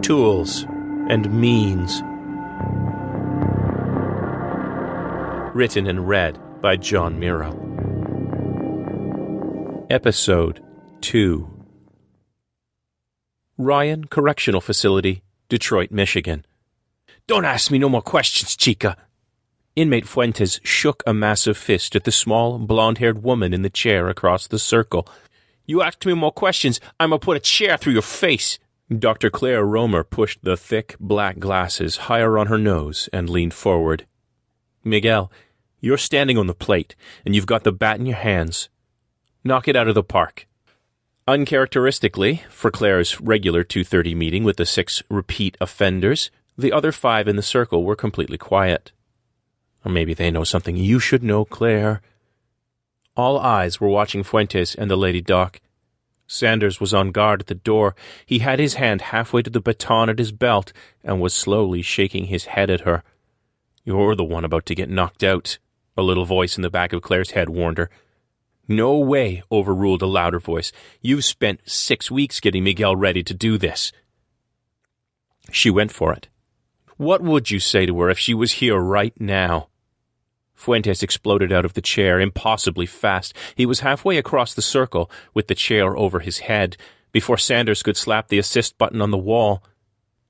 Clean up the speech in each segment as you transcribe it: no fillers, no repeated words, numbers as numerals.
Tools and Means. Written and read by John Miro. Episode 2. Ryan Correctional Facility, Detroit, Michigan. "Don't ask me no more questions, chica." Inmate Fuentes shook a massive fist at the small, blonde-haired woman in the chair across the circle. "You ask me more questions, I'ma put a chair through your face." Dr. Claire Romer pushed the thick, black glasses higher on her nose and leaned forward. "Miguel, you're standing on the plate, and you've got the bat in your hands. Knock it out of the park." Uncharacteristically, for Claire's regular 2:30 meeting with the 6 repeat offenders, the other 5 in the circle were completely quiet. Or maybe they know something you should know, Claire. All eyes were watching Fuentes and the lady doc. Sanders was on guard at the door. He had his hand halfway to the baton at his belt and was slowly shaking his head at her. "You're the one about to get knocked out," a little voice in the back of Claire's head warned her. "No way," overruled a louder voice. "You've spent 6 weeks getting Miguel ready to do this." She went for it. What would you say to her if she was here right now? Fuentes exploded out of the chair, impossibly fast. He was halfway across the circle, with the chair over his head, before Sanders could slap the assist button on the wall.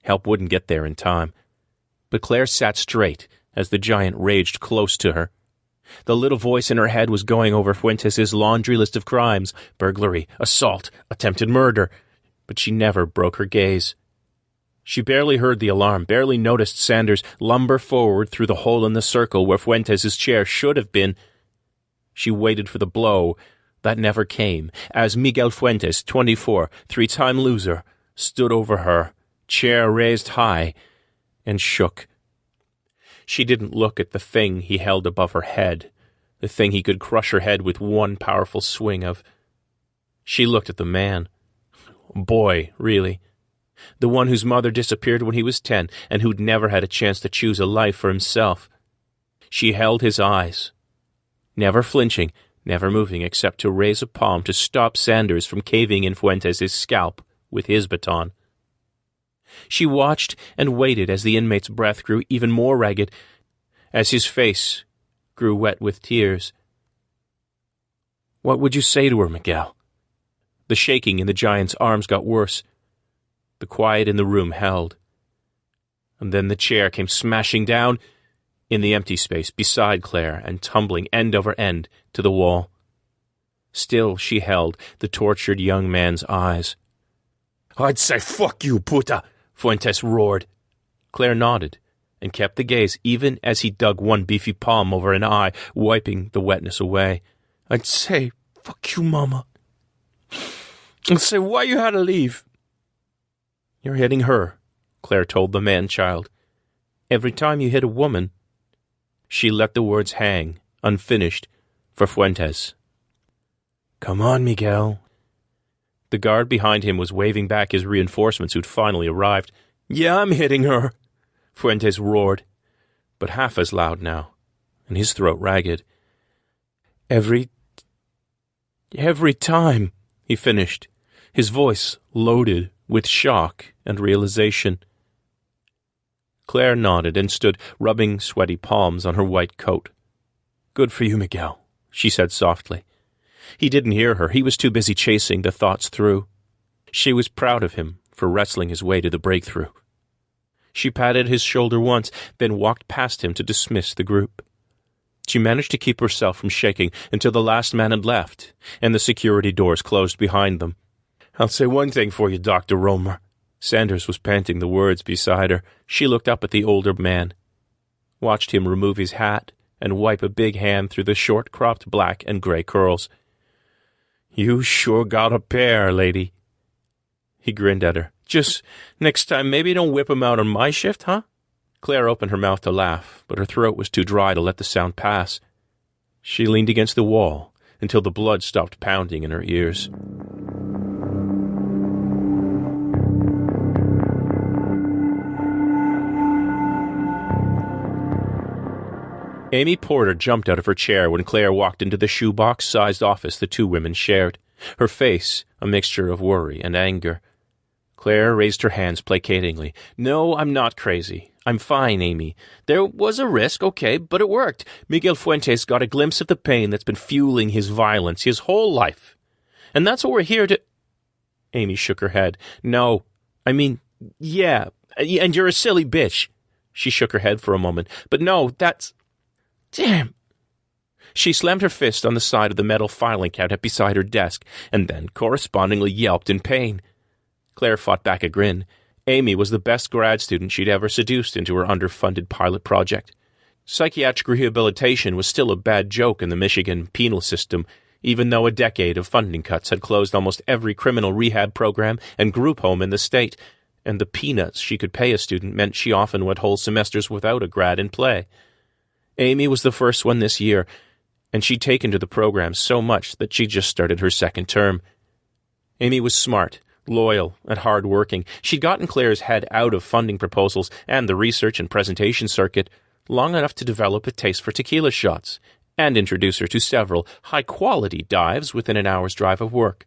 Help wouldn't get there in time. But Claire sat straight as the giant raged close to her. The little voice in her head was going over Fuentes' laundry list of crimes: burglary, assault, attempted murder. But she never broke her gaze. She barely heard the alarm, barely noticed Sanders lumber forward through the hole in the circle where Fuentes' chair should have been. She waited for the blow. That never came, as Miguel Fuentes, 24, 3-time loser, stood over her, chair raised high, and shook. She didn't look at the thing he held above her head, the thing he could crush her head with one powerful swing of. She looked at the man. Boy, really. The one whose mother disappeared when he was 10 and who'd never had a chance to choose a life for himself. She held his eyes, never flinching, never moving except to raise a palm to stop Sanders from caving in Fuentes' scalp with his baton. She watched and waited as the inmate's breath grew even more ragged, as his face grew wet with tears. What would you say to her, Miguel? The shaking in the giant's arms got worse. The quiet in the room held. And then the chair came smashing down in the empty space beside Claire and tumbling end over end to the wall. Still she held the tortured young man's eyes. "I'd say fuck you, puta!" Fuentes roared. Claire nodded and kept the gaze even as he dug one beefy palm over an eye, wiping the wetness away. "I'd say fuck you, mama. I'd say why you had to leave." "You're hitting her," Claire told the man-child. "Every time you hit a woman." She let the words hang, unfinished, for Fuentes. "Come on, Miguel." The guard behind him was waving back his reinforcements who'd finally arrived. "Yeah, I'm hitting her," Fuentes roared, but half as loud now, and his throat ragged. Every time," he finished, his voice loaded with shock and realization. Claire nodded and stood rubbing sweaty palms on her white coat. "Good for you, Miguel," she said softly. He didn't hear her. He was too busy chasing the thoughts through. She was proud of him for wrestling his way to the breakthrough. She patted his shoulder once, then walked past him to dismiss the group. She managed to keep herself from shaking until the last man had left, and the security doors closed behind them. "I'll say one thing for you, Dr. Romer." Sanders was panting the words beside her. She looked up at the older man, watched him remove his hat and wipe a big hand through the short-cropped black and gray curls. "You sure got a pair, lady." He grinned at her. "Just next time, maybe don't whip 'em out on my shift, huh?" Claire opened her mouth to laugh, but her throat was too dry to let the sound pass. She leaned against the wall until the blood stopped pounding in her ears. Amy Porter jumped out of her chair when Claire walked into the shoebox-sized office the two women shared, her face a mixture of worry and anger. Claire raised her hands placatingly. No, I'm not crazy. I'm fine, Amy. There was a risk, okay, but it worked. Miguel Fuentes got a glimpse of the pain that's been fueling his violence his whole life. And that's what we're here to... Amy shook her head. No, I mean, yeah, and you're a silly bitch. She shook her head for a moment. But no, that's... Damn. She slammed her fist on the side of the metal filing cabinet beside her desk, and then correspondingly yelped in pain. Claire fought back a grin. Amy was the best grad student she'd ever seduced into her underfunded pilot project. Psychiatric rehabilitation was still a bad joke in the Michigan penal system, even though a decade of funding cuts had closed almost every criminal rehab program and group home in the state, and the peanuts she could pay a student meant she often went whole semesters without a grad in play. Amy was the first one this year, and she'd taken to the program so much that she just started her second term. Amy was smart, loyal, and hard-working. She'd gotten Claire's head out of funding proposals and the research and presentation circuit long enough to develop a taste for tequila shots and introduce her to several high-quality dives within an hour's drive of work.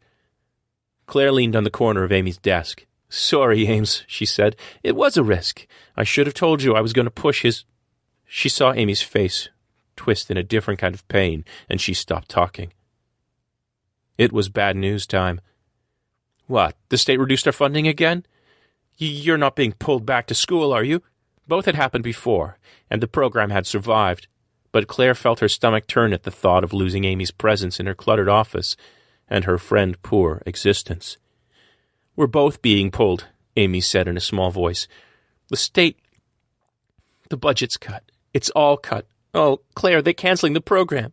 Claire leaned on the corner of Amy's desk. Sorry, Ames, she said. It was a risk. I should have told you I was going to push his... She saw Amy's face twist in a different kind of pain, and she stopped talking. It was bad news time. What, the state reduced our funding again? You're not being pulled back to school, are you? Both had happened before, and the program had survived, but Claire felt her stomach turn at the thought of losing Amy's presence in her cluttered office and her friend-poor existence. We're both being pulled, Amy said in a small voice. The state... The budget's cut. It's all cut. Oh, Claire, they're canceling the program.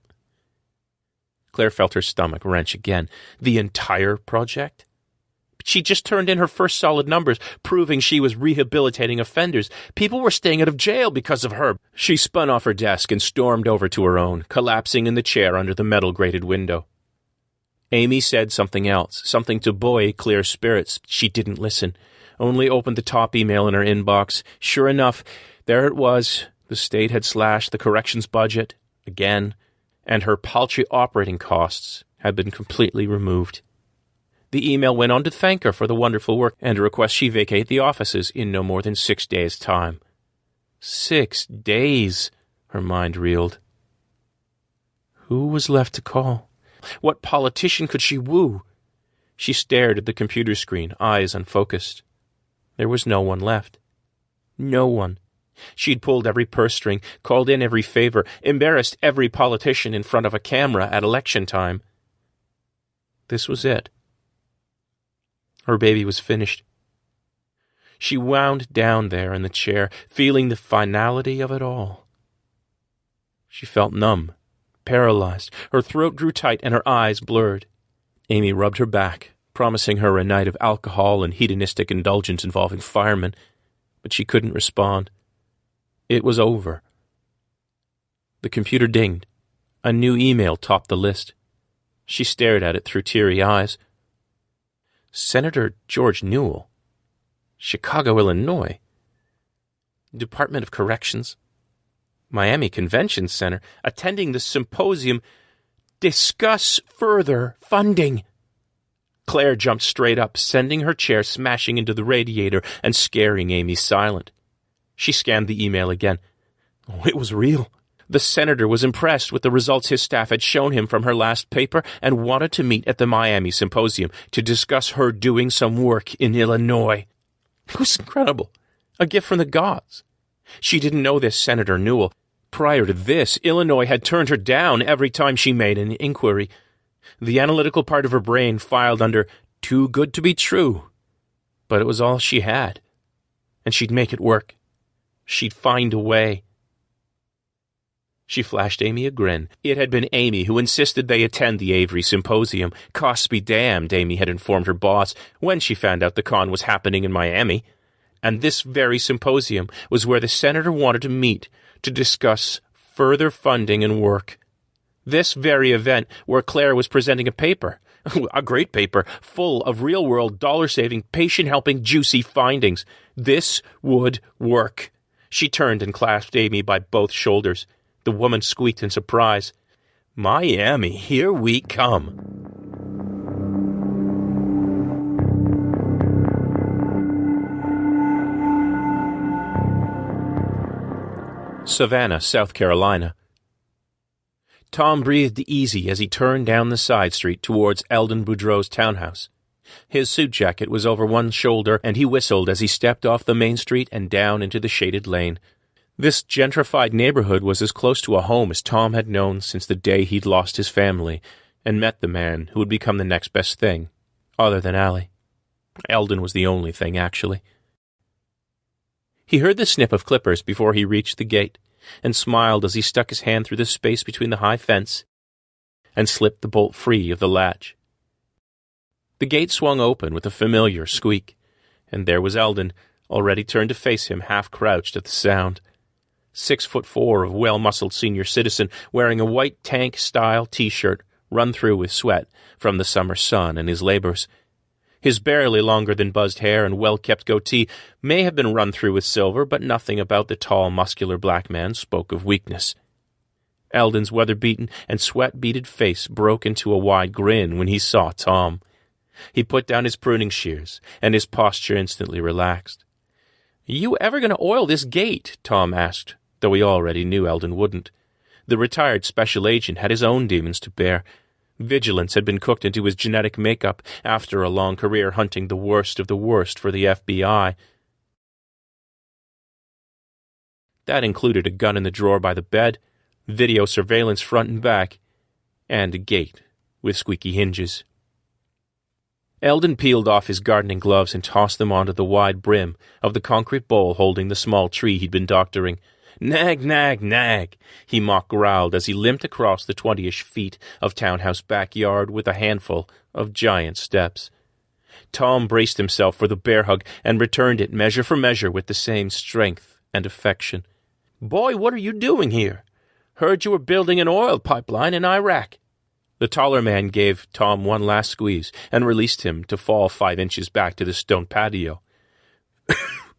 Claire felt her stomach wrench again. The entire project? She just turned in her first solid numbers, proving she was rehabilitating offenders. People were staying out of jail because of her. She spun off her desk and stormed over to her own, collapsing in the chair under the metal-grated window. Amy said something else, something to buoy Claire's spirits. She didn't listen, only opened the top email in her inbox. Sure enough, there it was. The state had slashed the corrections budget, again, and her paltry operating costs had been completely removed. The email went on to thank her for the wonderful work and request she vacate the offices in no more than 6 days' time. 6 days, her mind reeled. Who was left to call? What politician could she woo? She stared at the computer screen, eyes unfocused. There was no one left. No one. She'd pulled every purse string, called in every favor, embarrassed every politician in front of a camera at election time. This was it. Her baby was finished. She wound down there in the chair, feeling the finality of it all. She felt numb, paralyzed. Her throat grew tight and her eyes blurred. Amy rubbed her back, promising her a night of alcohol and hedonistic indulgence involving firemen, but she couldn't respond. It was over. The computer dinged. A new email topped the list. She stared at it through teary eyes. Senator George Newell, Chicago, Illinois. Department of Corrections, Miami Convention Center, attending the symposium. Discuss further funding. Claire jumped straight up, sending her chair smashing into the radiator and scaring Amy silent. She scanned the email again. Oh, it was real. The senator was impressed with the results his staff had shown him from her last paper and wanted to meet at the Miami Symposium to discuss her doing some work in Illinois. It was incredible. A gift from the gods. She didn't know this Senator Newell. Prior to this, Illinois had turned her down every time she made an inquiry. The analytical part of her brain filed under too good to be true. But it was all she had. And she'd make it work. She'd find a way. She flashed Amy a grin. It had been Amy who insisted they attend the Avery Symposium. Costs be damned, Amy had informed her boss when she found out the con was happening in Miami. And this very symposium was where the senator wanted to meet to discuss further funding and work. This very event where Claire was presenting a paper, a great paper, full of real-world, dollar-saving, patient-helping, juicy findings. This would work. She turned and clasped Amy by both shoulders. The woman squeaked in surprise. Miami, here we come. Savannah, South Carolina. Tom breathed easy as he turned down the side street towards Eldon Boudreau's townhouse. His suit jacket was over one shoulder, and he whistled as he stepped off the main street and down into the shaded lane. This gentrified neighborhood was as close to a home as Tom had known since the day he'd lost his family and met the man who would become the next best thing, other than Allie. Eldon was the only thing, actually. He heard the snip of clippers before he reached the gate, and smiled as he stuck his hand through the space between the high fence and slipped the bolt free of the latch. The gate swung open with a familiar squeak, and there was Eldon, already turned to face him, half-crouched at the sound. 6'4" of well-muscled senior citizen, wearing a white tank-style T-shirt run through with sweat from the summer sun and his labors. His barely longer-than-buzzed hair and well-kept goatee may have been run through with silver, but nothing about the tall, muscular black man spoke of weakness. Eldon's weather-beaten and sweat-beaded face broke into a wide grin when he saw Tom. He put down his pruning shears, and his posture instantly relaxed. "You ever going to oil this gate?" Tom asked, though he already knew Eldon wouldn't. The retired special agent had his own demons to bear. Vigilance had been cooked into his genetic makeup after a long career hunting the worst of the worst for the FBI. That included a gun in the drawer by the bed, video surveillance front and back, and a gate with squeaky hinges. Eldon peeled off his gardening gloves and tossed them onto the wide brim of the concrete bowl holding the small tree he'd been doctoring. "Nag, nag, nag," he mock-growled as he limped across the 20-ish feet of townhouse backyard with a handful of giant steps. Tom braced himself for the bear hug and returned it measure for measure with the same strength and affection. "Boy, what are you doing here? Heard you were building an oil pipeline in Iraq." The taller man gave Tom one last squeeze and released him to fall 5 inches back to the stone patio.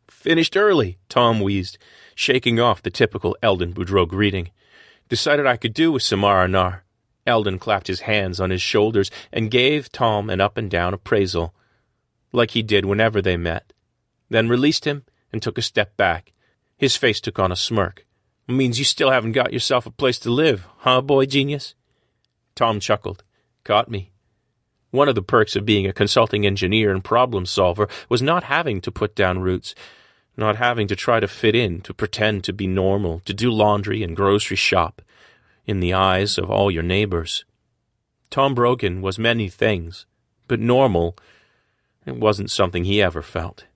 "Finished early," Tom wheezed, shaking off the typical Eldon Boudreau greeting. "Decided I could do with some R&R." Eldon clapped his hands on his shoulders and gave Tom an up-and-down appraisal, like he did whenever they met, then released him and took a step back. His face took on a smirk. "Means you still haven't got yourself a place to live, huh, boy genius?" Tom chuckled. "Caught me." One of the perks of being a consulting engineer and problem solver was not having to put down roots, not having to try to fit in, to pretend to be normal, to do laundry and grocery shop in the eyes of all your neighbors. Tom Brogan was many things, but normal, it wasn't something he ever felt.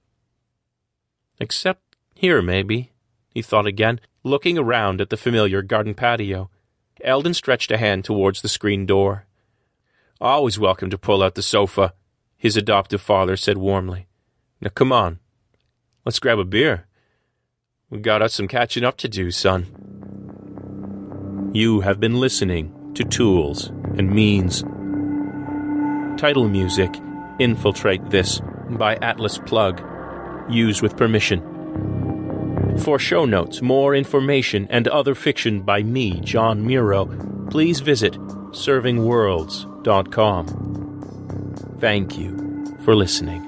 Except here, maybe, he thought again, looking around at the familiar garden patio. Eldon stretched a hand towards the screen door. "Always welcome to pull out the sofa," his adoptive father said warmly. "Now come on. Let's grab a beer. We got us some catching up to do, son." You have been listening to Tools and Means. Title music, Infiltrate This, by Atlas Plug. Used with permission. For show notes, more information, and other fiction by me, John Miro, please visit servingworlds.com. Thank you for listening.